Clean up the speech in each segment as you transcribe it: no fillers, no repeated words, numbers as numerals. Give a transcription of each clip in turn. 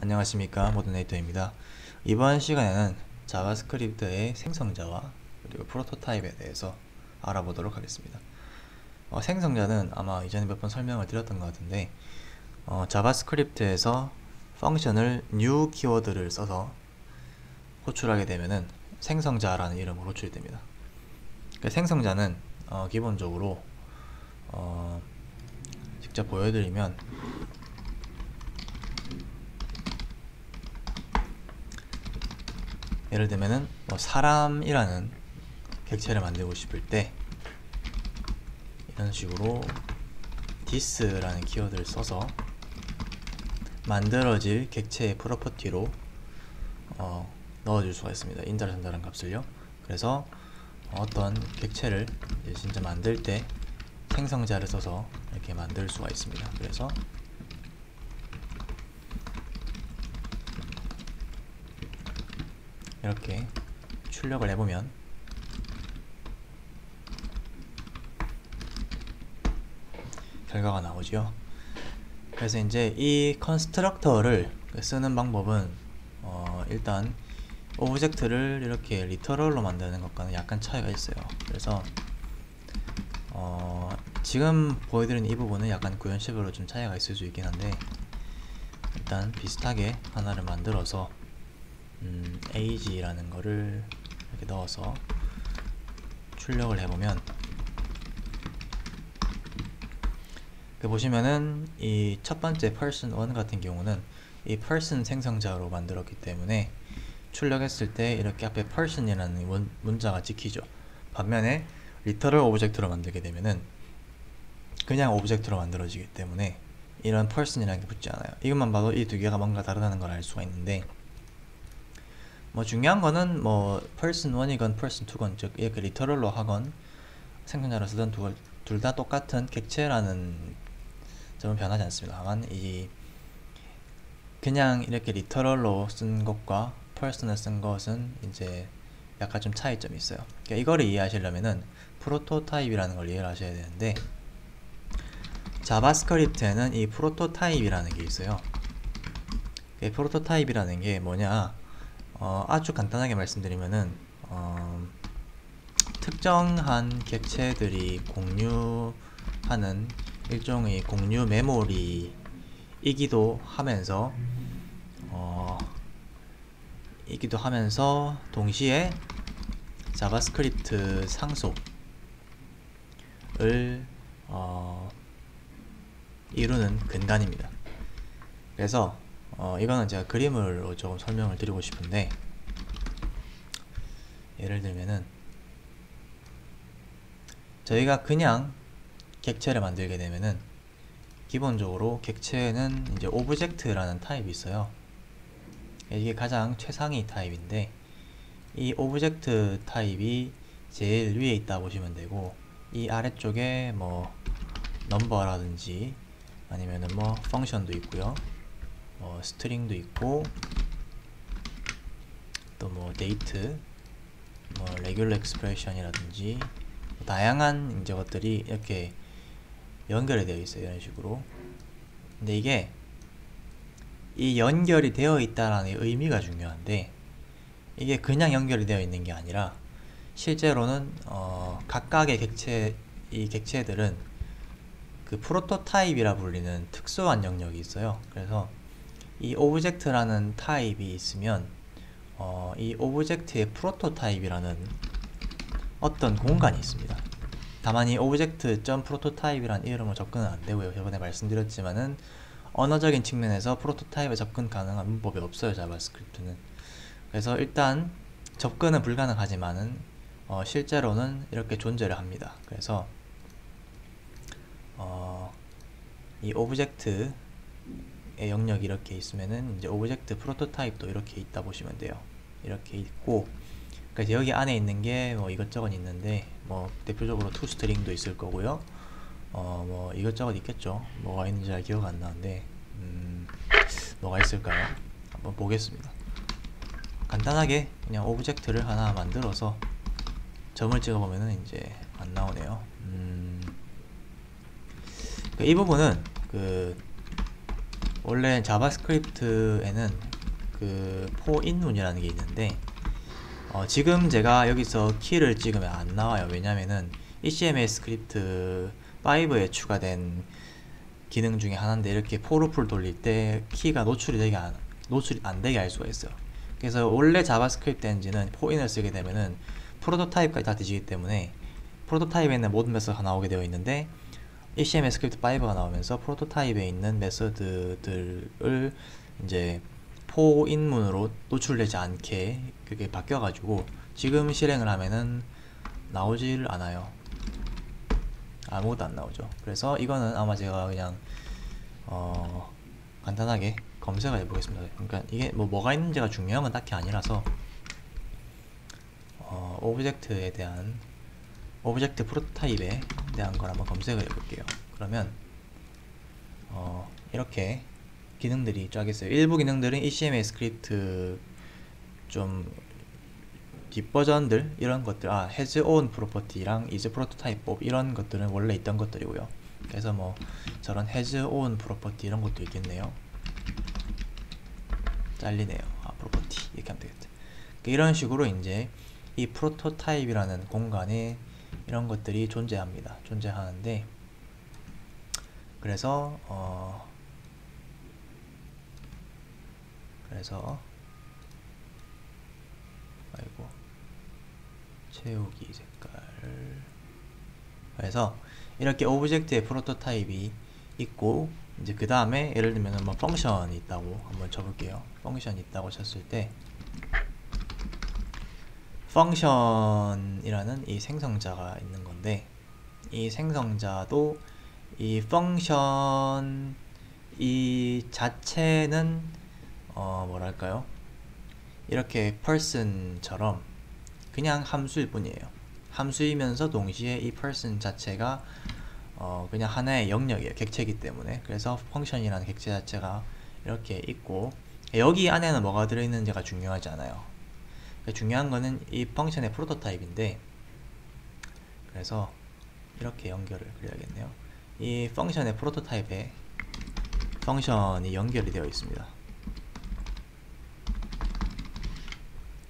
안녕하십니까, 모더네이터입니다. 이번 시간에는 자바스크립트의 생성자와 그리고 프로토타입에 대해서 알아보도록 하겠습니다. 생성자는 아마 이전에 몇 번 설명을 드렸던 것 같은데 자바스크립트에서 펑션을 new 키워드를 써서 호출하게 되면은 생성자라는 이름으로 호출이 됩니다. 생성자는 기본적으로 직접 보여드리면 예를 들면은 사람이라는 객체를 만들고 싶을 때 이런 식으로 this라는 키워드를 써서 만들어질 객체의 프로퍼티로 넣어줄 수가 있습니다. 인자를 전달한 값을요. 그래서 어떤 객체를 이제 진짜 만들 때 생성자를 써서 이렇게 만들 수가 있습니다. 그래서 이렇게 출력을 해보면 결과가 나오죠. 그래서 이제 이 컨스트럭터를 쓰는 방법은 일단 오브젝트를 이렇게 리터럴로 만드는 것과는 약간 차이가 있어요. 그래서 지금 보여드리는 이 부분은 약간 구현식으로 좀 차이가 있을 수 있긴 한데 일단 비슷하게 하나를 만들어서 age라는 거를 이렇게 넣어서 출력을 해보면 보시면은 이 첫 번째 person 1 같은 경우는 이 person 생성자로 만들었기 때문에 출력했을 때 이렇게 앞에 person이라는 문자가 찍히죠. 반면에 리터럴 오브젝트로 만들게 되면은 그냥 오브젝트로 만들어지기 때문에 이런 person이라는 게 붙지 않아요. 이것만 봐도 이 두 개가 뭔가 다르다는 걸 알 수가 있는데 중요한 거는 person 1이건 person 2건 즉 이렇게 리터럴로 하건 생성자로 쓰던 둘 다 똑같은 객체라는 점은 변하지 않습니다. 다만 그냥 이렇게 리터럴로 쓴 것과 person을 쓴 것은 이제 약간 좀 차이점이 있어요. 그러니까 이거를 이해하시려면은 프로토타입이라는 걸 이해를 하셔야 되는데 자바스크립트에는 이 프로토타입이라는 게 있어요. 이 프로토타입이라는 게 뭐냐? 아주 간단하게 말씀드리면은 특정한 객체들이 공유하는 일종의 공유 메모리이기도 하면서 동시에 자바스크립트 상속을 이루는 근간입니다. 그래서 이거는 제가 그림으로 조금 설명을 드리고 싶은데 예를 들면은 저희가 그냥 객체를 만들게 되면은 기본적으로 객체에는 이제 오브젝트라는 타입이 있어요. 이게 가장 최상위 타입인데 이 오브젝트 타입이 제일 위에 있다 보시면 되고 이 아래쪽에 넘버라든지 아니면은 펑션도 있고요. 스트링도 있고 또 데이트 레귤러 익스프레션이라든지 다양한 이제 것들이 이렇게 연결이 되어 있어요. 이런 식으로. 근데 이게 이 연결이 되어 있다라는 의미가 중요한데 이게 그냥 연결이 되어 있는 게 아니라 실제로는 각각의 객체들은 그 프로토타입이라 불리는 특수한 영역이 있어요. 그래서 이 오브젝트라는 타입이 있으면 이 오브젝트의 프로토타입이라는 어떤 공간이 있습니다. 다만 이 오브젝트.프로토타입이라는 이름으로 접근은 안 되고요. 저번에 말씀드렸지만은 언어적인 측면에서 프로토타입에 접근 가능한 문법이 없어요. 자바스크립트는. 그래서 일단 접근은 불가능하지만은 실제로는 이렇게 존재를 합니다. 그래서 이 오브젝트의 영역이 이렇게 있으면은 이제 오브젝트 프로토타입도 이렇게 있다 보시면 돼요. 이렇게 있고 그래서 여기 안에 있는 게 이것저것 있는데 대표적으로 toString도 있을 거고요. 이것저것 있겠죠. 뭐가 있는지 잘 기억 안 나는데 뭐가 있을까요? 한번 보겠습니다. 간단하게 그냥 오브젝트를 하나 만들어서 점을 찍어보면은 이제 안 나오네요. 이 부분은 원래 자바스크립트에는 그 포인문이라는 게 있는데 지금 제가 여기서 키를 찍으면 안 나와요. 왜냐면은 HTML 스크립트 5에 추가된 기능 중에 하나인데, 이렇게 포루풀 돌릴 때 키가 노출이 안 되게 할 수가 있어요. 그래서 원래 자바스크립트 엔진은 포인을 쓰게 되면은 프로토타입까지 다 뒤지기 때문에 프로토타입에 있는 모든 메서드가 나오게 되어 있는데, HTML 스크립트 5가 나오면서 프로토타입에 있는 메서드들을 이제 포인문으로 노출되지 않게 그게 바뀌어가지고 지금 실행을 하면은 나오질 않아요. 아무것도 안 나오죠. 그래서 이거는 아마 제가 그냥 간단하게 검색을 해보겠습니다. 그러니까 이게 뭐가 있는지가 중요한 건 딱히 아니라서 오브젝트 프로토타입에 대한 걸 한번 검색을 해볼게요. 그러면 이렇게 기능들이 쫙 있어요. 일부 기능들은 HTML 스크립트 좀 뒷버전들, 이런 것들, has on 프로퍼티랑 is 프로토타입법 이런 것들은 원래 있던 것들이고요. 그래서 뭐 저런 has on 프로퍼티 이런 것도 있겠네요. 잘리네요. 프로퍼티 이렇게 하면 되겠다. 이런 식으로 이제 이 프로토타입이라는 공간에 이런 것들이 존재하는데, 그래서 아이고, 채우기 색깔. 그래서 이렇게 오브젝트의 프로토타입이 있고, 이제 그 다음에 예를 들면 뭐 펑션이 있다고 한번 쳐볼게요. 펑션이 있다고 쳤을 때 펑션이라는 이 생성자가 있는 건데, 이 생성자도 이 펑션 이 자체는 뭐랄까요, 이렇게 person처럼 그냥 함수일 뿐이에요. 함수이면서 동시에 이 person 자체가 그냥 하나의 영역이에요. 객체이기 때문에. 그래서 펑션이라는 객체 자체가 이렇게 있고, 여기 안에는 뭐가 들어있는지가 중요하지 않아요. 중요한 거는 이 펑션의 프로토타입인데, 그래서 이렇게 연결을 그려야겠네요. 이 펑션의 프로토타입에 펑션이 연결이 되어 있습니다.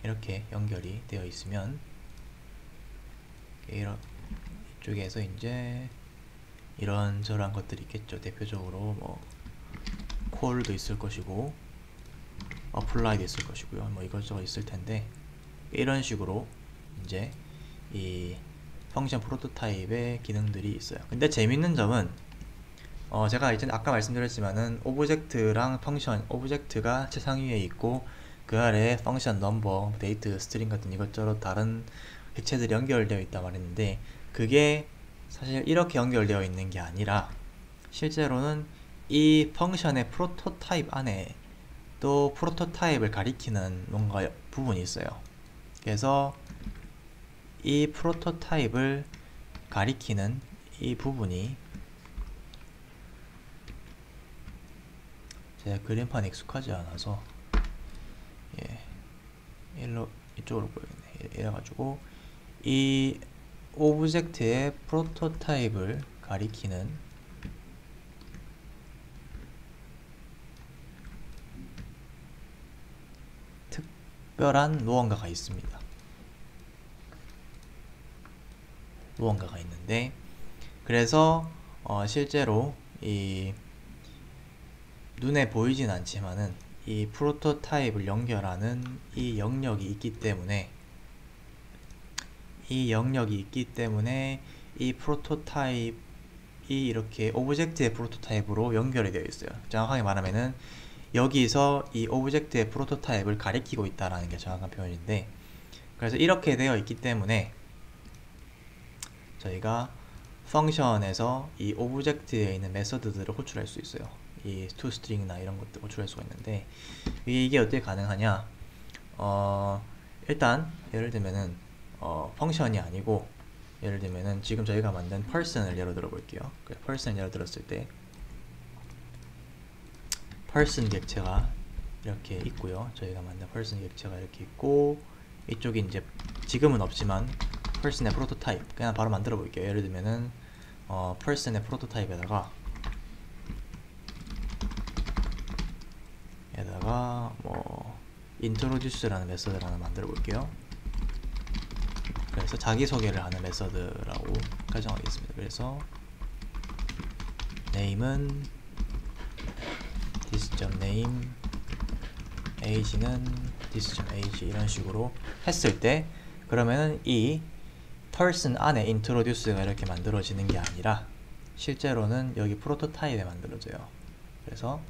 이렇게 연결이 되어 있으면 이쪽에서 이제 이런저런 것들이 있겠죠. 대표적으로 뭐 콜도 있을 것이고 어플라이도 있을 것이고요. 뭐 이것저것 있을 텐데, 이런 식으로 이제 이 펑션 프로토타입의 기능들이 있어요. 근데 재밌는 점은 제가 이제 아까 말씀드렸지만은 오브젝트랑 펑션, 오브젝트가 최상위에 있고 그 아래에 펑션, 넘버, 데이트, 스트링 같은 이것저것 다른 객체들이 연결되어 있다 말했는데, 그게 사실 이렇게 연결되어 있는 게 아니라 실제로는 이 펑션의 프로토타입 안에 또 프로토타입을 가리키는 뭔가 부분이 있어요. 그래서 이 프로토타입을 가리키는 이 부분이, 제가 그림판 익숙하지 않아서 이쪽으로 보이겠네. 이래가지고 이 오브젝트의 프로토타입을 가리키는 특별한 무언가가 있습니다. 무언가가 있는데, 그래서 실제로 이 눈에 보이진 않지만은 이 프로토타입을 연결하는 이 영역이 있기 때문에 이 프로토타입이 이렇게 오브젝트의 프로토타입으로 연결이 되어 있어요. 정확하게 말하면은 여기서 이 오브젝트의 프로토타입을 가리키고 있다라는 게 정확한 표현인데, 그래서 이렇게 되어 있기 때문에 저희가 펑션에서 이 오브젝트에 있는 메서드들을 호출할 수 있어요. 이 toString이나 이런 것들 호출할 수가 있는데, 이게 어떻게 가능하냐? 일단 예를 들면은 펑션이 아니고, 예를 들면은 지금 저희가 만든 person을 예로 들어 볼게요. person 예로 들었을 때 person 객체가 이렇게 있고요. 저희가 만든 person 객체가 이렇게 있고, 이쪽이 이제 지금은 없지만 person의 프로토타입 그냥 바로 만들어 볼게요. 예를 들면은 person의 프로토타입에다가 introduce라는 메서드를 하나 만들어 볼게요. 그래서 자기소개를 하는 메서드라고 가정하겠습니다. 그래서 name은 this.name, age는 this.age 이런 식으로 했을 때, 그러면은 이 person 안에 introduce가 이렇게 만들어지는 게 아니라 실제로는 여기 프로토타입에 만들어져요. 그래서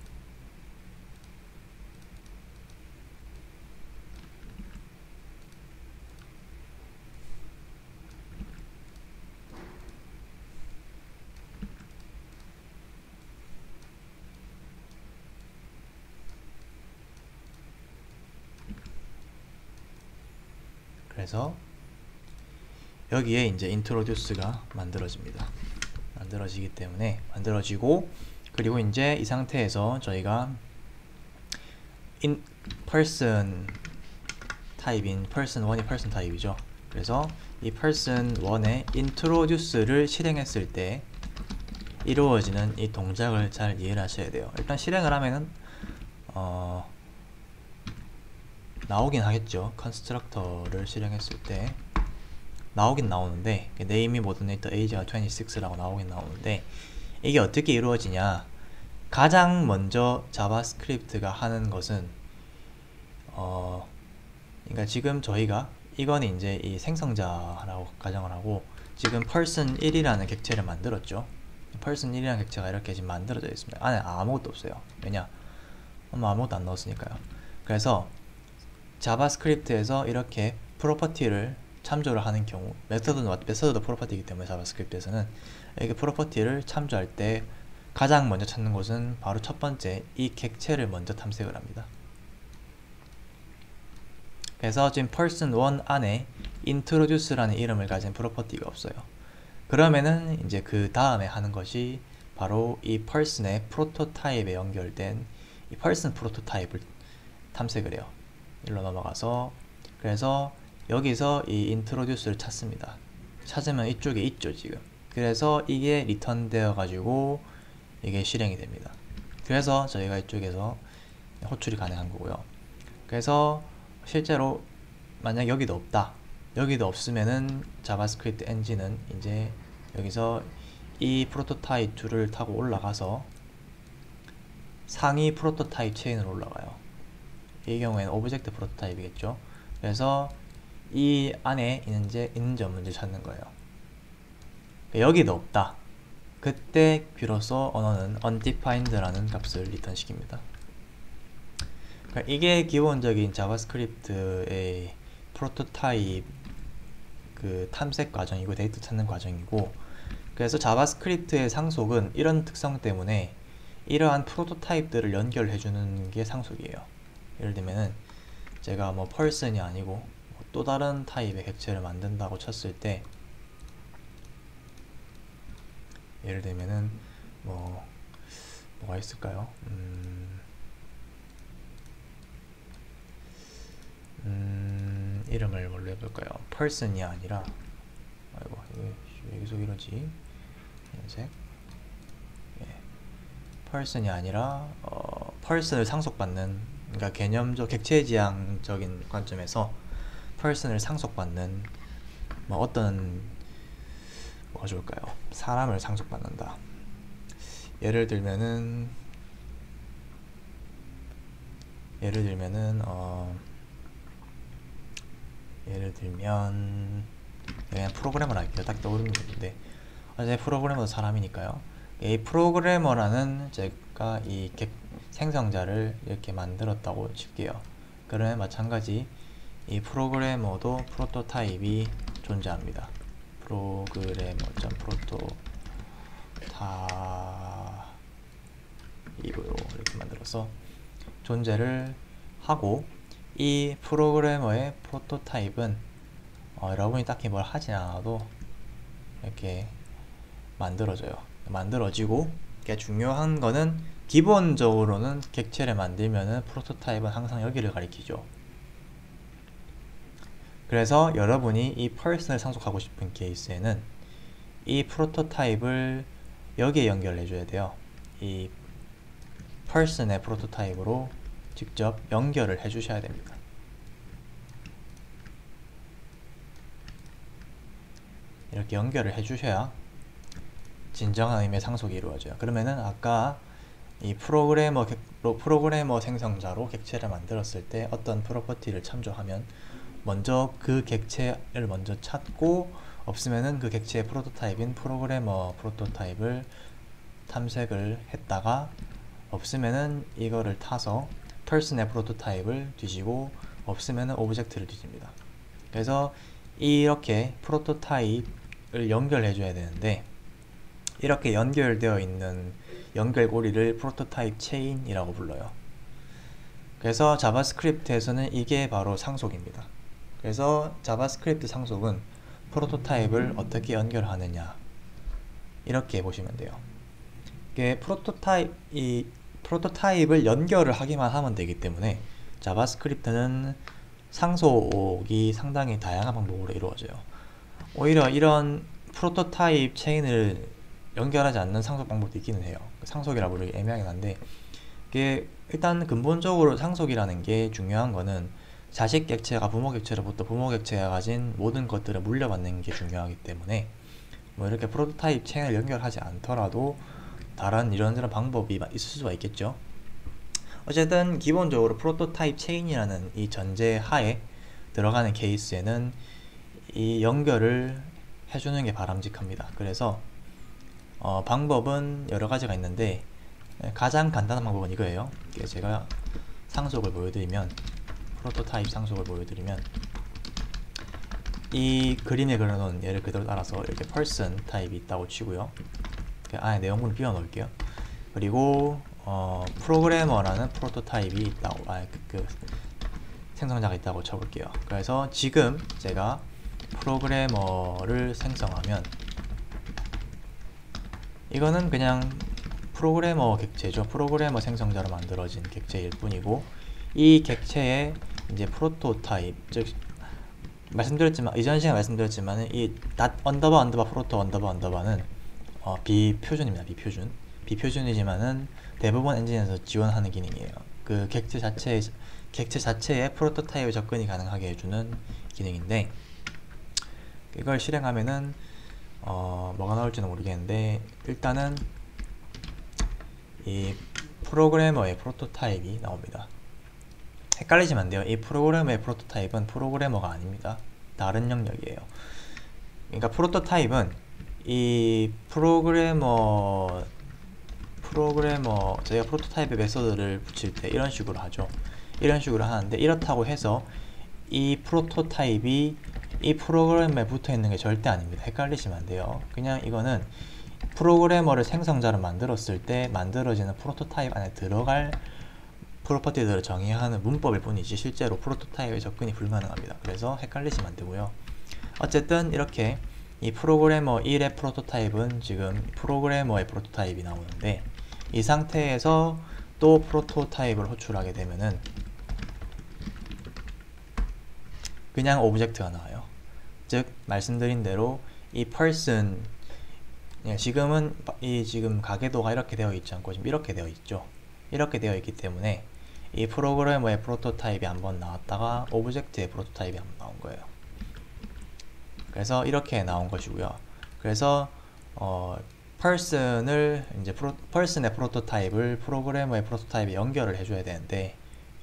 여기에 이제 introduce가 만들어지기 때문에 만들어지고, 그리고 이제 이 상태에서 저희가 person 타입인 person 1이 person 타입이죠. 그래서 이 person 1의 introduce를 실행했을 때 이루어지는 이 동작을 잘 이해를 하셔야 돼요. 일단 실행을 하면은 나오긴 하겠죠. 컨스트럭터를 실행했을 때 나오긴 나오는데, name이 모더네이터 age가 26라고 나오긴 나오는데, 이게 어떻게 이루어지냐, 가장 먼저 자바스크립트가 하는 것은 그러니까 지금 저희가 이건 이제 이 생성자라고 가정을 하고, 지금 person 1이라는 객체를 만들었죠. person 1이라는 객체가 이렇게 지금 만들어져 있습니다. 안에 아무것도 없어요. 왜냐? 아무것도 안 넣었으니까요. 그래서 자바스크립트에서 이렇게 프로퍼티를 참조를 하는 경우, 메서드도 프로퍼티이기 때문에 자바스크립트에서는 이렇게 프로퍼티를 참조할 때 가장 먼저 찾는 곳은 바로 첫 번째 이 객체를 먼저 탐색을 합니다. 그래서 지금 person 1 안에 introduce라는 이름을 가진 프로퍼티가 없어요. 그러면은 이제 그 다음에 하는 것이 바로 이 person의 프로토타입에 연결된 이 person 프로토타입을 탐색을 해요. 일로 넘어가서, 그래서 여기서 이 introduce를 찾습니다. 찾으면 이쪽에 있죠 지금. 그래서 이게 리턴 되어 가지고 이게 실행이 됩니다. 그래서 저희가 이쪽에서 호출이 가능한 거고요. 그래서 실제로 만약 여기도 없다, 여기도 없으면은 자바스크립트 엔진은 이제 여기서 이 프로토타입 2를 타고 올라가서 상위 프로토타입 체인으로 올라가요. 이 경우에는 오브젝트 프로토타입이겠죠. 그래서 이 안에 있는지 없는지 찾는 거예요. 여기도 없다. 그때 비로소 언어는 undefined라는 값을 리턴 시킵니다. 그러니까 이게 기본적인 자바스크립트의 프로토타입 그 탐색 과정이고 데이터 찾는 과정이고, 그래서 자바스크립트의 상속은 이런 특성 때문에 이러한 프로토타입들을 연결해 주는 게 상속이에요. 예를 들면은 제가 뭐 person이 아니고 또 다른 타입의 객체를 만든다고 쳤을 때, 예를 들면은 뭐가 있을까요? 이름을 뭘로 해볼까요? person이 아니라, 아이고 왜 계속 이러지? 흰색. 예. person이 아니라 person을 상속받는, 그러니까 개념적 객체지향적인 관점에서 person을 상속받는 어떤 뭐가 좋을까요? 사람을 상속받는다. 예를 들면 그냥 프로그래머를 할게요. 딱 떠오르는 게 있는데, 어제 프로그래머도 사람이니까요. 이 프로그래머라는 제가 이 생성자를 이렇게 만들었다고 칠게요. 그러면 마찬가지 이 프로그래머도 프로토타입이 존재합니다. 프로그래머.프로토타입으로 이렇게 만들어서 존재를 하고, 이 프로그래머의 프로토타입은 여러분이 딱히 뭘 하지 않아도 이렇게 만들어지고, 이게 중요한 거는 기본적으로는 객체를 만들면은 프로토타입은 항상 여기를 가리키죠. 그래서 여러분이 이 person을 상속하고 싶은 케이스에는 이 프로토타입을 여기에 연결해 줘야 돼요. 이 person의 프로토타입으로 직접 연결을 해 주셔야 됩니다. 이렇게 연결을 해주셔야 진정한 의미의 상속이 이루어져요. 그러면은 아까 이 프로그래머 생성자로 객체를 만들었을 때 어떤 프로퍼티를 참조하면 먼저 그 객체를 먼저 찾고 없으면은 그 객체의 프로토타입인 프로그래머 프로토타입을 탐색을 했다가 없으면은 이거를 타서 person의 프로토타입을 뒤지고 없으면은 오브젝트를 뒤집니다. 그래서 이렇게 프로토타입을 연결해 줘야 되는데 이렇게 연결되어 있는 연결고리를 프로토타입 체인이라고 불러요. 그래서 자바스크립트에서는 이게 바로 상속입니다. 그래서 자바스크립트 상속은 프로토타입을 어떻게 연결하느냐 이렇게 보시면 돼요. 이게 프로토타입을 연결을 하기만 하면 되기 때문에 자바스크립트는 상속이 상당히 다양한 방법으로 이루어져요. 오히려 이런 프로토타입 체인을 연결하지 않는 상속 방법도 있기는 해요. 상속이라 부르기 애매하긴 한데 이게 일단 근본적으로 상속이라는 게 중요한 거는 자식 객체가 부모 객체로부터 부모 객체가 가진 모든 것들을 물려받는 게 중요하기 때문에 뭐 이렇게 프로토타입 체인을 연결하지 않더라도 다른 이런저런 방법이 있을 수가 있겠죠. 어쨌든 기본적으로 프로토타입 체인이라는 이 전제 하에 들어가는 케이스에는 이 연결을 해주는 게 바람직합니다. 그래서 방법은 여러 가지가 있는데 가장 간단한 방법은 이거예요. 제가 상속을 보여드리면 프로토타입 상속을 보여드리면 이 그림에 그려놓은 얘를 그대로 따라서 이렇게 person 타입이 있다고 치고요. 안에 내용물을 비워 놓을게요. 그리고 프로그래머라는 프로토타입이 있다고 생성자가 있다고 쳐볼게요. 그래서 지금 제가 프로그래머를 생성하면 이거는 그냥 프로그래머 객체죠. 프로그래머 생성자로 만들어진 객체일 뿐이고 이 객체의 이제 프로토타입, 즉 말씀드렸지만 이전 시간에 말씀드렸지만 이 언더바 프로토 언더바는 비표준입니다. 비표준이지만은 대부분 엔진에서 지원하는 기능이에요. 그 객체 자체의 프로토타입 접근이 가능하게 해주는 기능인데 이걸 실행하면은 뭐가 나올지는 모르겠는데 일단은 이 프로그래머의 프로토타입이 나옵니다. 헷갈리시면 안 돼요. 이 프로그래머의 프로토타입은 프로그래머가 아닙니다. 다른 영역이에요. 그러니까 프로토타입은 이 프로그래머 저희가 프로토타입의 메소드를 붙일 때 이런 식으로 하죠. 이런 식으로 하는데 이렇다고 해서 이 프로토타입이 이 프로그램에 붙어 있는 게 절대 아닙니다. 헷갈리시면 안 돼요. 그냥 이거는 프로그래머를 생성자로 만들었을 때 만들어지는 프로토타입 안에 들어갈 프로퍼티들을 정의하는 문법일 뿐이지 실제로 프로토타입의 접근이 불가능합니다. 그래서 헷갈리시면 안 되고요. 어쨌든 이렇게 이 프로그래머 1의 프로토타입은 지금 프로그래머의 프로토타입이 나오는데 이 상태에서 또 프로토타입을 호출하게 되면은 그냥 오브젝트가 나와요. 즉 말씀드린 대로 이 person 지금은 지금 가계도가 이렇게 되어 있지 않고 지금 이렇게 되어 있죠. 이렇게 되어 있기 때문에 이 프로그래머의 프로토타입이 한번 나왔다가 오브젝트의 프로토타입이 한번 나온 거예요. 그래서 이렇게 나온 것이고요. 그래서 person의 프로토타입을 프로그래머의 프로토타입에 연결을 해줘야 되는데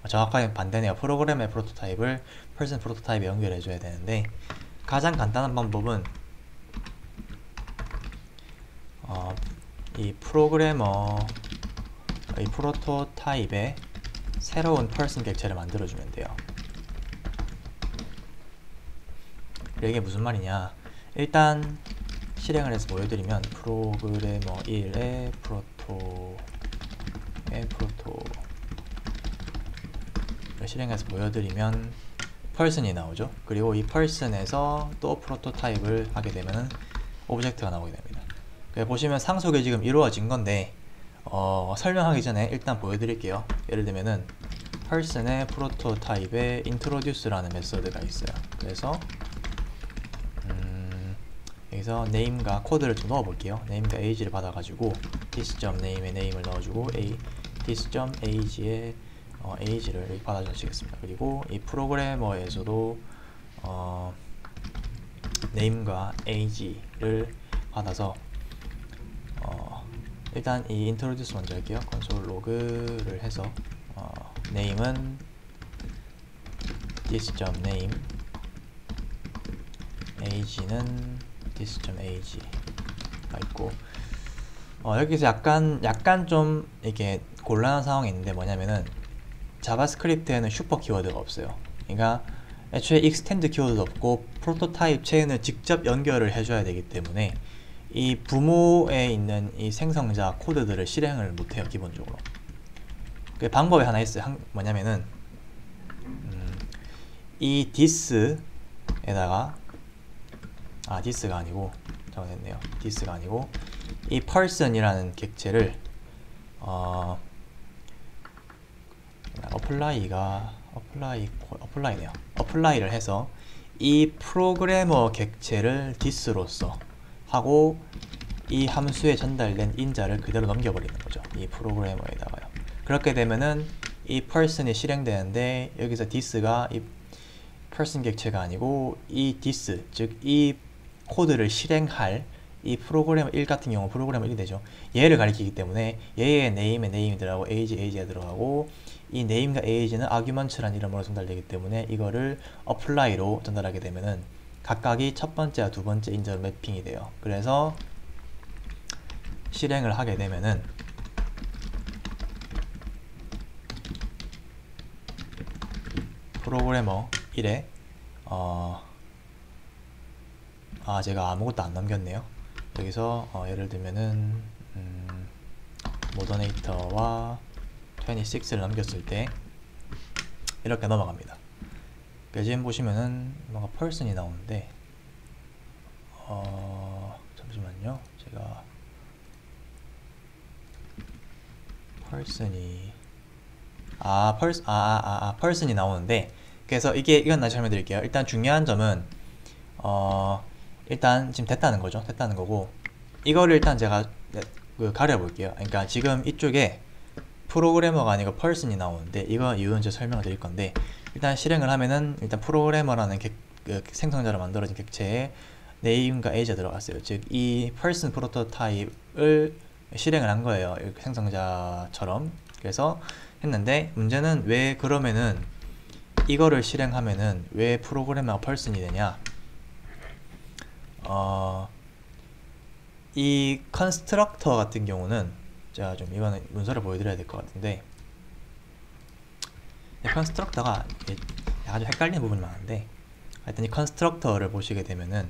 정확하게 반대네요. 프로그래머의 프로토타입을 person 프로토타입에 연결해줘야 되는데 가장 간단한 방법은 이 프로토타입에 새로운 person 객체를 만들어주면 돼요. 이게 무슨 말이냐? 일단 실행을 해서 보여드리면 프로그래머 1의 프로토를 실행해서 보여드리면 person이 나오죠. 그리고 이 person에서 또 프로토타입을 하게 되면 오브젝트가 나오게 됩니다. 보시면 상속이 지금 이루어진 건데 설명하기 전에 일단 보여드릴게요. 예를 들면은 person의 프로토타입에 introduce라는 메소드가 있어요. 그래서 여기서 name과 코드를 좀 넣어볼게요. name과 age를 받아가지고 this.name에 name을 넣어주고 this.age에 age를 이렇게 받아주시겠습니다. 그리고 이 프로그래머에서도 name과 age를 받아서 일단 이 introduce 먼저 할게요. console log를 해서 name은 this.name, age는 this.age가 있고 여기서 약간 좀 이렇게 곤란한 상황이 있는데 뭐냐면은 자바스크립트에는 슈퍼 키워드가 없어요. 그러니까 애초에 extend 키워드도 없고 프로토타입 체인을 직접 연결을 해줘야 되기 때문에 이 부모에 있는 이 생성자 코드들을 실행을 못해요. 기본적으로 그 방법이 하나 있어요. 뭐냐면은 이 this에다가 this가 아니고 잘못했네요. this가 아니고 이 person이라는 객체를 apply를 해서 이 프로그래머 객체를 this로서 하고 이 함수에 전달된 인자를 그대로 넘겨버리는 거죠. 이 프로그래머에다가요. 그렇게 되면은 이 person이 실행되는데 여기서 this가 이 person 객체가 아니고 이 this, 즉 이 코드를 실행할 이 프로그래머 1 같은 경우 프로그래머 1이 되죠. 얘를 가리키기 때문에 얘의 name이 들어가고 age가 들어가고 이 name과 age는 arguments라는 이름으로 전달되기 때문에 이거를 apply로 전달하게 되면은 각각이 첫 번째와 두 번째 인자로 매핑이 돼요. 그래서 실행을 하게 되면은 프로그래머 1에 제가 아무것도 안 남겼네요. 여기서 예를 들면은 모더네이터와 26를 넘겼을 때 이렇게 넘어갑니다. 지금 보시면은 뭔가 person이 나오는데 잠시만요. 제가 person이 person이 나오는데 그래서 이건 다시 설명드릴게요. 일단 중요한 점은 일단 지금 됐다는 거죠. 됐다는 거고 이거를 일단 제가 가려볼게요. 그러니까 지금 이쪽에 프로그래머가 아니고 person이 나오는데 이거 이유는 제가 설명을 드릴 건데 일단 실행을 하면은 일단 프로그래머라는 생성자로 만들어진 객체에 name과 age가 들어갔어요. 즉 이 person 프로토타입을 실행을 한 거예요. 생성자처럼. 그래서 했는데 문제는 왜 그러면은 이거를 실행하면은 왜 프로그래머가 person이 되냐? 이 컨스트럭터 같은 경우는 제가 좀 이거는 문서를 보여드려야 될 것 같은데 이 컨스트럭터가 아주 헷갈리는 부분이 많은데 하여튼 이 컨스트럭터를 보시게 되면은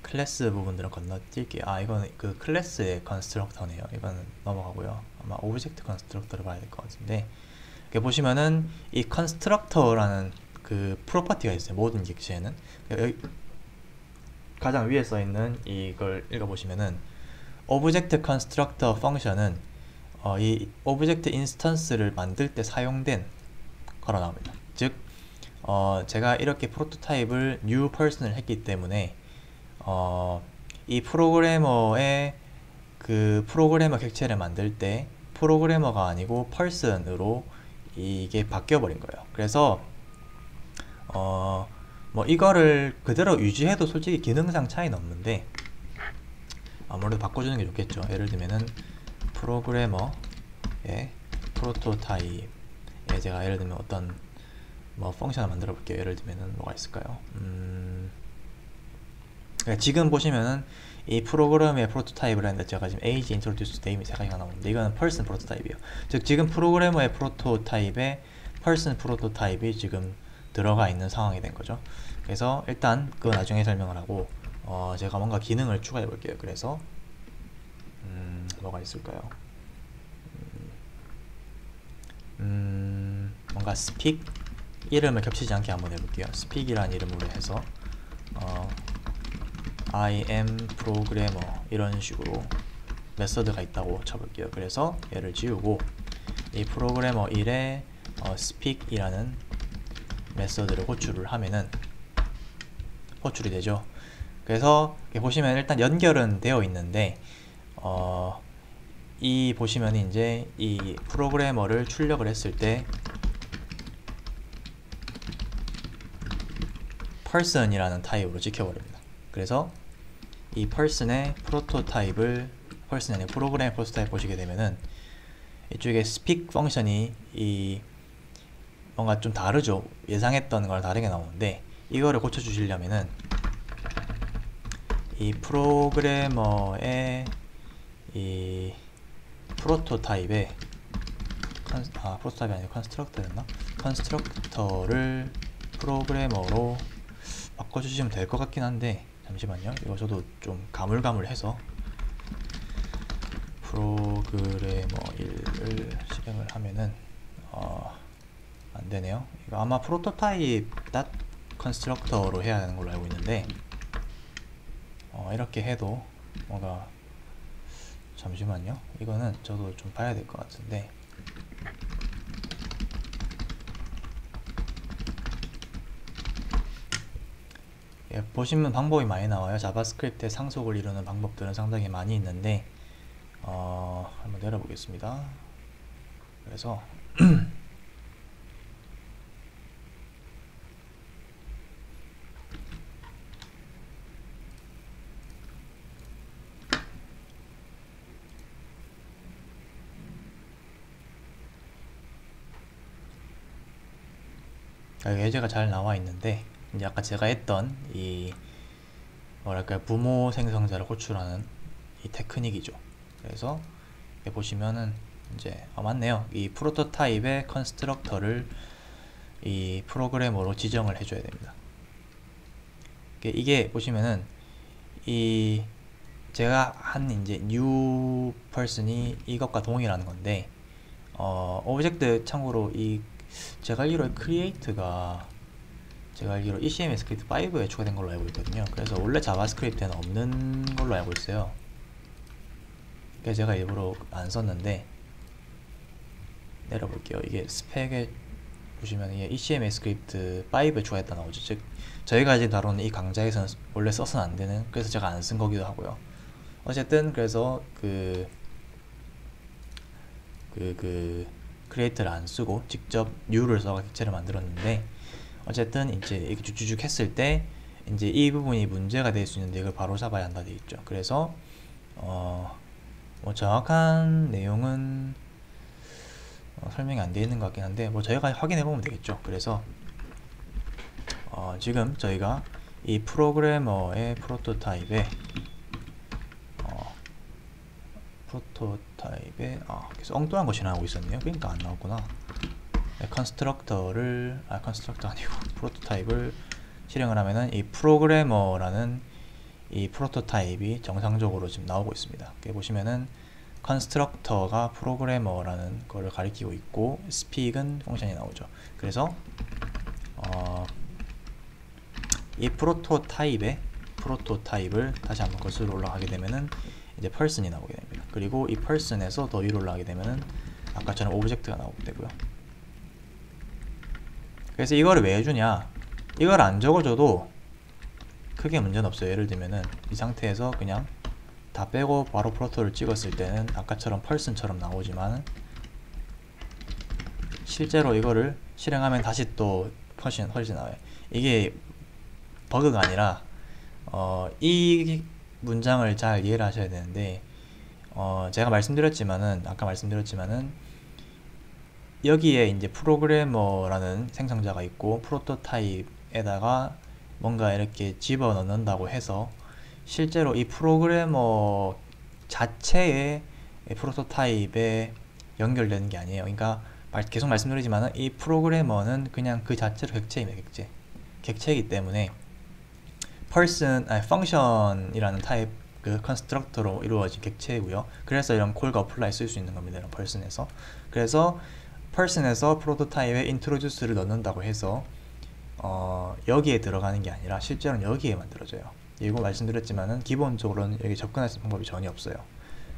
클래스 부분들은 건너뛸게요. 이거는 그 클래스의 컨스트럭터네요. 이거는 넘어가고요. 아마 오브젝트 컨스트럭터를 봐야 될 것 같은데 이렇게 보시면은 이 컨스트럭터라는 그 프로퍼티가 있어요. 모든 객체에는 여기 가장 위에 써 있는 이걸 읽어보시면은 오브젝트 컨스트럭터 펑션은 이 오브젝트 인스턴스를 만들 때 사용된 거로 나옵니다. 즉 제가 이렇게 프로토타입을 new person을 했기 때문에 이 프로그래머의 그 프로그래머 객체를 만들 때 프로그래머가 아니고 person으로 이게 바뀌어 버린 거예요. 그래서 뭐 이거를 그대로 유지해도 솔직히 기능상 차이는 없는데 아무래도 바꿔주는 게 좋겠죠. 예를 들면은 프로그래머의 프로토타입에 제가 예를 들면 어떤 뭐 펑션을 만들어 볼게요. 예를 들면은 뭐가 있을까요? 지금 보시면은 이 프로그램의 프로토타입을 했는데 제가 지금 age, introduce, name 세 가지가 나오는데 이거는 person 프로토타입이에요. 즉 지금 프로그래머의 프로토타입에 person 프로토타입이 지금 들어가 있는 상황이 된 거죠. 그래서 일단 그거 나중에 설명을 하고 제가 뭔가 기능을 추가해 볼게요. 그래서 뭐가 있을까요? 뭔가 speak 이름을 겹치지 않게 한번 해볼게요. speak이라는 이름으로 해서 I am programmer 이런 식으로 메서드가 있다고 쳐볼게요. 그래서 얘를 지우고 이 프로그래머 1에 speak이라는 메서드를 호출을 하면은 호출이 되죠. 그래서 보시면 일단 연결은 되어 있는데 이 보시면 이제 이 프로그래머를 출력을 했을 때 person이라는 타입으로 지켜버립니다. 그래서 이 person의 프로토타입을 person이 아니라 프로그램의 프로토타입 보시게 되면은 이쪽에 speak 펑션이 뭔가 좀 다르죠. 예상했던 거랑 다르게 나오는데 이거를 고쳐주시려면은 이 프로그래머의 이 프로토타입에 프로토타입이 아니고 컨스트럭터였나? 컨스트럭터를 프로그래머로 바꿔주시면 될 것 같긴 한데 잠시만요. 이거 저도 좀 가물가물해서 프로그래머 1을 실행을 하면은 안되네요. 이거 아마 프로토타입 컨스트럭터로 해야 하는 걸로 알고 있는데 이렇게 해도 뭔가 잠시만요. 이거는 저도 좀 봐야 될 것 같은데 보시면 방법이 많이 나와요. 자바스크립트의 상속을 이루는 방법들은 상당히 많이 있는데 한번 내려보겠습니다. 그래서 예제가 잘 나와 있는데 이제 아까 제가 했던 이 뭐랄까요 부모 생성자를 호출하는 이 테크닉이죠. 그래서 보시면은 이제 맞네요. 이 프로토타입의 컨스트럭터를 이 프로그래머로 지정을 해줘야 됩니다. 이게 보시면은 이 제가 한 이제 new person이 이것과 동일한 건데 오브젝트 참고로 제가 알기로 create가 제가 알기로 ECMS 스크립트 5에 추가된 걸로 알고 있거든요. 그래서 원래 자바스크립트에는 없는 걸로 알고 있어요. 그래서 제가 일부러 안 썼는데 내려볼게요. 이게 스펙에 보시면 이게 ECMS 스크립트 5에 추가했다 나오죠. 즉 저희가 지금 다루는 이 강좌에서는 원래 써서는 안 되는, 그래서 제가 안 쓴 거기도 하고요. 어쨌든 그래서 크리에이터를 안 쓰고 직접 new를 써서 객체를 만들었는데 어쨌든 이제 이렇게 쭉쭉 했을 때 이제 이 부분이 문제가 될 수 있는데 이걸 바로 잡아야 한다 돼 있죠. 그래서 뭐 정확한 내용은 설명이 안 되어 있는 것 같긴 한데 뭐 저희가 확인해 보면 되겠죠. 그래서 지금 저희가 이 프로그래머의 프로토타입에 계속 엉뚱한 거 실행하고 있었네요. 그러니까 안 나왔구나. 컨스트럭터를 컨스트럭터 아니고 프로토타입을 실행을 하면은 이 프로그래머라는 이 프로토타입이 정상적으로 지금 나오고 있습니다. 여기 보시면은 컨스트럭터가 프로그래머라는 거를 가리키고 있고 speak은 펑션이 나오죠. 그래서 이 프로토타입을 다시 한번 거슬러 올라가게 되면은 이제 person이 나오게 됩니다. 그리고 이 person에서 더 위로 올라가게 되면은 아까처럼 오브젝트가 나오게 되고요. 그래서 이거를 왜 해주냐, 이걸 안 적어줘도 크게 문제는 없어요. 예를 들면은 이 상태에서 그냥 다 빼고 바로 프로토를 찍었을 때는 아까처럼 person처럼 나오지만 실제로 이거를 실행하면 다시 또 person 나와요. 이게 버그가 아니라 이 문장을 잘 이해를 하셔야 되는데 제가 아까 말씀드렸지만은 여기에 이제 프로그래머라는 생성자가 있고 프로토타입에다가 뭔가 이렇게 집어넣는다고 해서 실제로 이 프로그래머 자체의 프로토타입에 연결되는 게 아니에요. 그러니까 계속 말씀드리지만은 이 프로그래머는 그냥 그 자체로 객체입니다. 객체이기 때문에 function이라는 타입 컨스트럭터로 이루어진 객체이고요. 그래서 이런 콜과 어플라이 쓸 수 있는 겁니다. 이런 person에서. 그래서 person에서 프로토타입에 introduce를 넣는다고 해서 여기에 들어가는 게 아니라 실제로는 여기에 만들어져요. 이거 말씀드렸지만은 기본적으로는 여기 접근할 수 있는 방법이 전혀 없어요.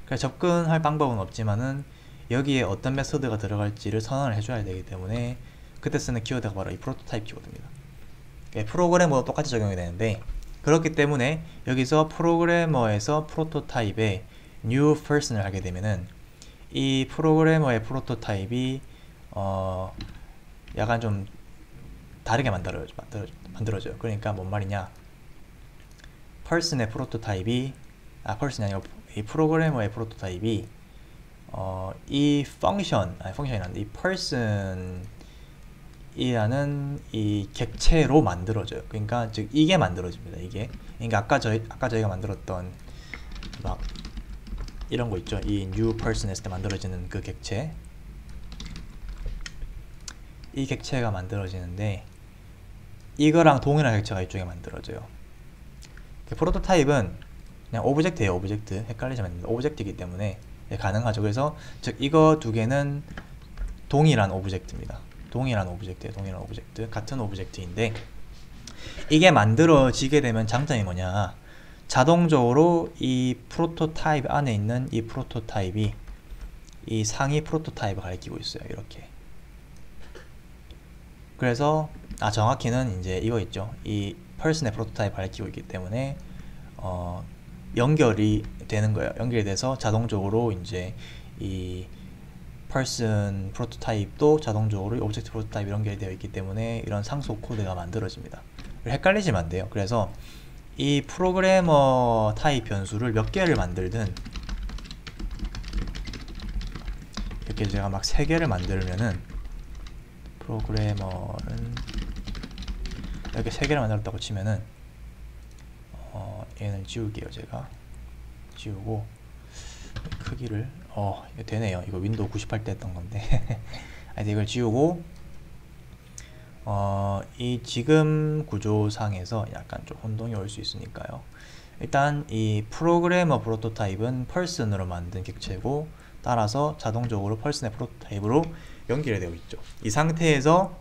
그래서 접근할 방법은 없지만은 여기에 어떤 메소드가 들어갈지를 선언을 해줘야 되기 때문에 그때 쓰는 키워드가 바로 이 프로토타입 키워드입니다. 프로그래머도 똑같이 적용이 되는데 그렇기 때문에 여기서 프로그래머에서 프로토타입에 new person을 하게 되면은 이 프로그래머의 프로토타입이 약간 좀 다르게 만들어져요. 그러니까 뭔 말이냐, person의 프로토타입이 person이 아니고 이 프로그래머의 프로토타입이 이 펑션이란데 이 person이라는 이 객체로 만들어져요. 그러니까 즉 이게 만들어집니다. 이게 그러니까 아까 저희가 만들었던 막 이런 거 있죠. 이 new person 했을 때 만들어지는 그 객체, 이 객체가 만들어지는데 이거랑 동일한 객체가 이쪽에 만들어져요. 프로토타입은 그냥 오브젝트예요. 오브젝트. 헷갈리시면 안 됩니다. 오브젝트이기 때문에 가능하죠. 그래서 즉 이거 두 개는 동일한 오브젝트입니다. 동일한 오브젝트, 같은 오브젝트인데 이게 만들어지게 되면 장점이 뭐냐, 자동적으로 이 프로토타입 안에 있는 이 프로토타입이 이 상위 프로토타입을 가리키고 있어요. 이렇게. 그래서 정확히는 이제 이거 있죠. 이 person의 프로토타입을 가리키고 있기 때문에 연결이 되는 거예요. 연결이 돼서 자동적으로 이제 이 person 프로토타입도 자동적으로 오브젝트 프로토타입 연결이 되어 있기 때문에 이런 상속 코드가 만들어집니다. 헷갈리시면 안 돼요. 그래서 이 프로그래머 타입 변수를 몇 개를 만들든 이렇게 제가 막 3개를 만들면은 프로그래머는 이렇게 3개를 만들었다고 치면은 얘는 지울게요. 제가 지우고 크기를 이거 되네요. 이거 윈도우 98 때 했던 건데 하여튼 이걸 지우고 이 지금 구조상에서 약간 좀 혼동이 올 수 있으니까요. 일단 이 프로그래머 프로토타입은 person으로 만든 객체고 따라서 자동적으로 person의 프로토타입으로 연결이 되어 있죠. 이 상태에서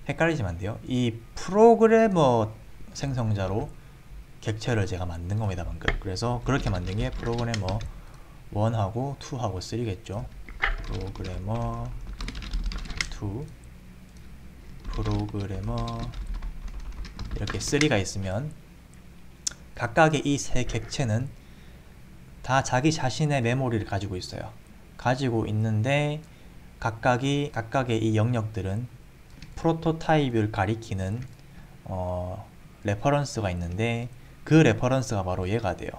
헷갈리시면 안 돼요. 이 프로그래머 생성자로 객체를 제가 만든 겁니다. 방금. 그래서 그렇게 만든 게 프로그래머 1하고 2하고 3겠죠. 프로그래머 2, 프로그래머 이렇게 3가 있으면 각각의 이 세 객체는 다 자기 자신의 메모리를 가지고 있어요. 가지고 있는데 각각의 이 영역들은 프로토타입을 가리키는 레퍼런스가 있는데 그 레퍼런스가 바로 얘가 돼요.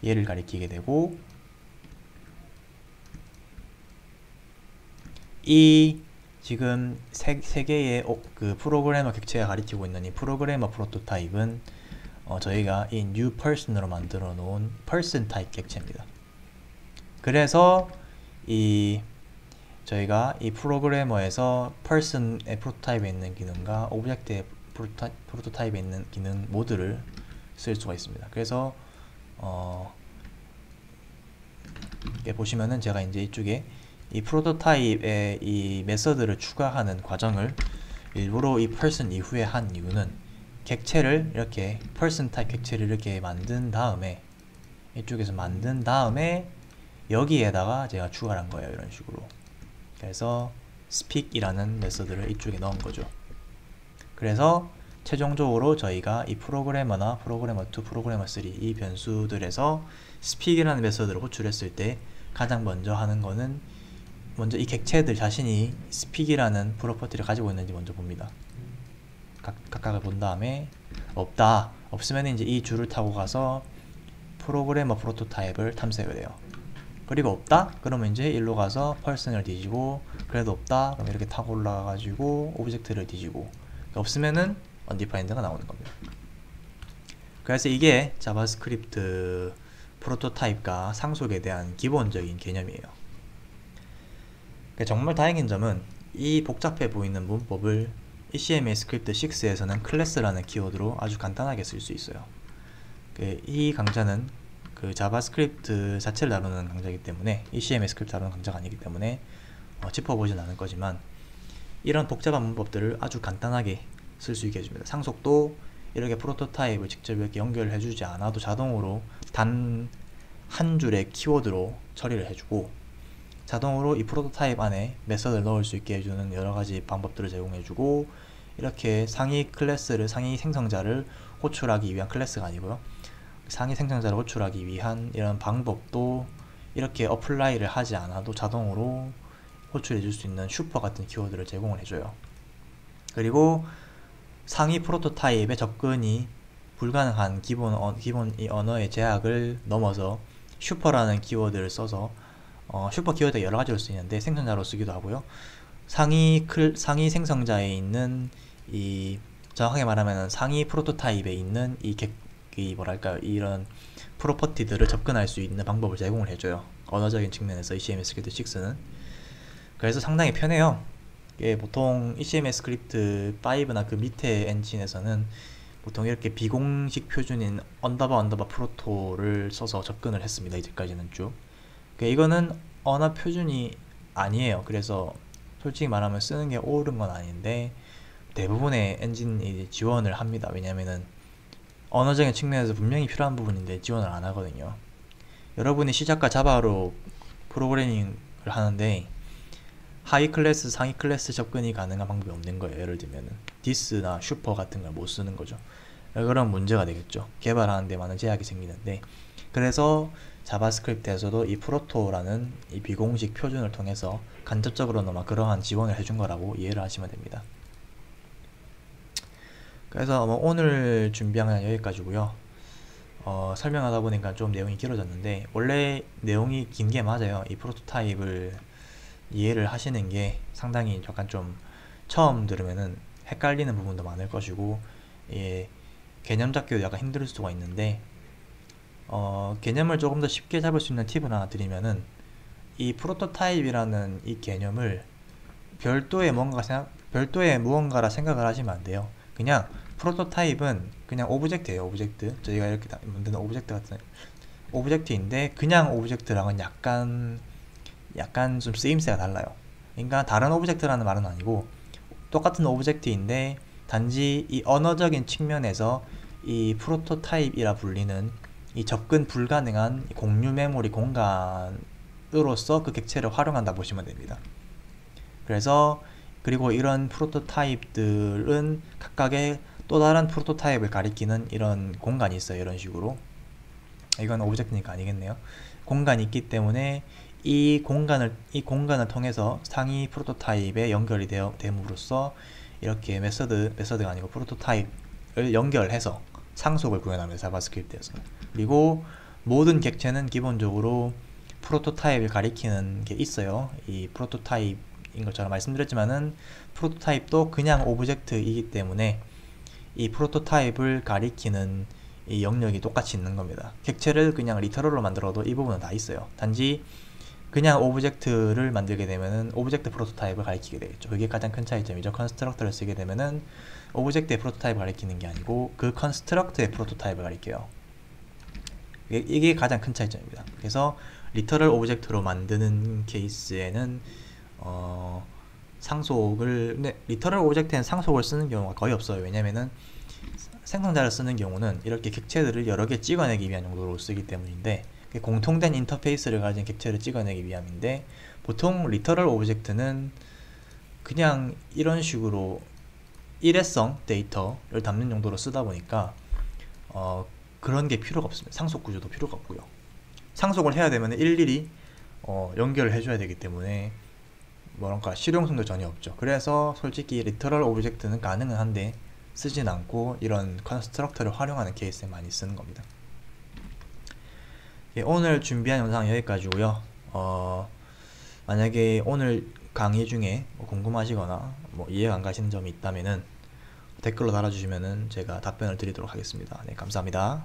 얘를 가리키게 되고 이 지금 세 개의 그 프로그래머 객체가 가리키고 있는 이 프로그래머 프로토타입은 저희가 이 new person으로 만들어 놓은 person 타입 객체입니다. 그래서 저희가 이 프로그래머에서 person의 프로토타입에 있는 기능과 오브젝트의 프로토타입에 있는 기능 모두를 쓸 수가 있습니다. 그래서 이렇게 보시면은 제가 이제 이쪽에 이 프로토타입에 이 메서드를 추가하는 과정을 일부러 이 person 이후에 한 이유는 객체를 이렇게 person 타입 객체를 이렇게 만든 다음에 이쪽에서 만든 다음에 여기에다가 제가 추가를 한 거예요. 이런 식으로. 그래서 speak이라는 메서드를 이쪽에 넣은 거죠. 그래서 최종적으로 저희가 이 프로그래머나 프로그래머 2, 프로그래머 3 이 변수들에서 speak이라는 메서드를 호출했을 때 가장 먼저 하는 거는 먼저 이 객체들 자신이 speak이라는 프로퍼티를 가지고 있는지 먼저 봅니다. 각각을 본 다음에 없으면 이제 이 줄을 타고 가서 프로그래머 프로토타입을 탐색을 해요. 그리고 없다? 그러면 이제 일로 가서 person을 뒤지고, 그래도 없다? 그럼 이렇게 타고 올라가가지고 오브젝트를 뒤지고, 없으면은 undefined가 나오는 겁니다. 그래서 이게 자바스크립트 프로토타입과 상속에 대한 기본적인 개념이에요. 정말 다행인 점은 이 복잡해 보이는 문법을 HTML 스크립트 6에서는 클래스라는 키워드로 아주 간단하게 쓸 수 있어요. 이 강좌는 그 자바스크립트 자체를 다루는 강좌이기 때문에 HTML 스크립트 다루는 강좌가 아니기 때문에 짚어보진 않을 거지만 이런 복잡한 문법들을 아주 간단하게 쓸 수 있게 해줍니다. 상속도 이렇게 프로토타입을 직접 이렇게 연결해 주지 않아도 자동으로 단 한 줄의 키워드로 처리를 해주고, 자동으로 이 프로토타입 안에 메서드를 넣을 수 있게 해주는 여러가지 방법들을 제공해주고, 이렇게 상위 생성자를 호출하기 위한 클래스가 아니고요, 상위 생성자를 호출하기 위한 이런 방법도 이렇게 어플라이를 하지 않아도 자동으로 호출해 줄 수 있는 슈퍼 같은 키워드를 제공을 해줘요. 그리고 상위 프로토타입에 접근이 불가능한 기본 이 언어의 제약을 넘어서 슈퍼라는 키워드를 써서 슈퍼 키워드가 여러 가지로 쓰이는데 생성자로 쓰기도 하고요. 상위 생성자에 있는 이 정확하게 말하면 상위 프로토타입에 있는 이 뭐랄까 이런 프로퍼티들을 접근할 수 있는 방법을 제공을 해줘요. 언어적인 측면에서 ECMS 스크립트 6는 그래서 상당히 편해요. 보통 ECMS 스크립트 5나 그 밑에 엔진에서는 보통 이렇게 비공식 표준인 언더바 프로토를 써서 접근을 했습니다. 이제까지는 쭉. 이거는 언어 표준이 아니에요. 그래서 솔직히 말하면 쓰는 게 옳은 건 아닌데 대부분의 엔진이 지원을 합니다. 왜냐면은 언어적인 측면에서 분명히 필요한 부분인데 지원을 안 하거든요. 여러분이 C자가 자바로 프로그래밍을 하는데 하위 클래스, 상위 클래스 접근이 가능한 방법이 없는 거예요. 예를 들면은 디스나 슈퍼 같은 걸 못 쓰는 거죠. 그런 문제가 되겠죠. 개발하는 데 많은 제약이 생기는데 그래서 자바스크립트에서도 이 프로토라는 이 비공식 표준을 통해서 간접적으로나마 그러한 지원을 해준 거라고 이해를 하시면 됩니다. 그래서 오늘 준비한 건 여기까지고요. 설명하다 보니까 좀 내용이 길어졌는데 원래 내용이 긴 게 맞아요. 이 프로토타입을 이해를 하시는 게 상당히 약간 좀 처음 들으면은 헷갈리는 부분도 많을 것이고 개념 잡기도 약간 힘들 수가 있는데 개념을 조금 더 쉽게 잡을 수 있는 팁을 하나 드리면은 이 프로토타입이라는 이 개념을 별도의 무언가라 생각을 하시면 안 돼요. 그냥 프로토타입은 그냥 오브젝트예요. 오브젝트. 저희가 이렇게 만드는 오브젝트 같은 오브젝트인데 그냥 오브젝트랑은 약간 좀 쓰임새가 달라요. 그러니까 다른 오브젝트라는 말은 아니고 똑같은 오브젝트인데 단지 이 언어적인 측면에서 이 프로토타입이라 불리는 이 접근 불가능한 공유 메모리 공간으로서 그 객체를 활용한다 보시면 됩니다. 그리고 이런 프로토타입들은 각각의 또 다른 프로토타입을 가리키는 이런 공간이 있어요. 이런 식으로. 이건 오브젝트니까 아니겠네요. 공간이 있기 때문에 이 공간을 통해서 상위 프로토타입에 연결이 됨으로써 이렇게 메서드가 아니고 프로토타입을 연결해서 상속을 구현합니다. 자바스크립트에서. 그리고 모든 객체는 기본적으로 프로토타입을 가리키는 게 있어요. 이 프로토타입인 것처럼 말씀드렸지만은 프로토타입도 그냥 오브젝트이기 때문에 이 프로토타입을 가리키는 이 영역이 똑같이 있는 겁니다. 객체를 그냥 리터럴로 만들어도 이 부분은 다 있어요. 단지 그냥 오브젝트를 만들게 되면은 오브젝트 프로토타입을 가리키게 되겠죠. 그게 가장 큰 차이점이죠. 컨스트럭터를 쓰게 되면은 오브젝트의 프로토타입을 가리키는 게 아니고 그 컨스트럭트의 프로토타입을 가리켜요. 이게 가장 큰 차이점입니다. 그래서 리터럴 오브젝트로 만드는 케이스에는 리터럴 오브젝트에는 상속을 쓰는 경우가 거의 없어요. 왜냐면은 생성자를 쓰는 경우는 이렇게 객체들을 여러 개 찍어내기 위한 용도로 쓰기 때문인데 공통된 인터페이스를 가진 객체를 찍어내기 위함인데 보통 리터럴 오브젝트는 그냥 이런 식으로 일회성 데이터를 담는 용도로 쓰다 보니까 그런 게 필요가 없습니다. 상속 구조도 필요가 없고요. 상속을 해야 되면 일일이 연결을 해줘야 되기 때문에 뭐랄까 실용성도 전혀 없죠. 그래서 솔직히 리터럴 오브젝트는 가능은 한데 쓰진 않고 이런 컨스트럭터를 활용하는 케이스에 많이 쓰는 겁니다. 오늘 준비한 영상 여기까지고요. 만약에 오늘 강의 중에 궁금하시거나 이해가 안 가시는 점이 있다면은 댓글로 달아주시면은 제가 답변을 드리도록 하겠습니다. 네, 감사합니다.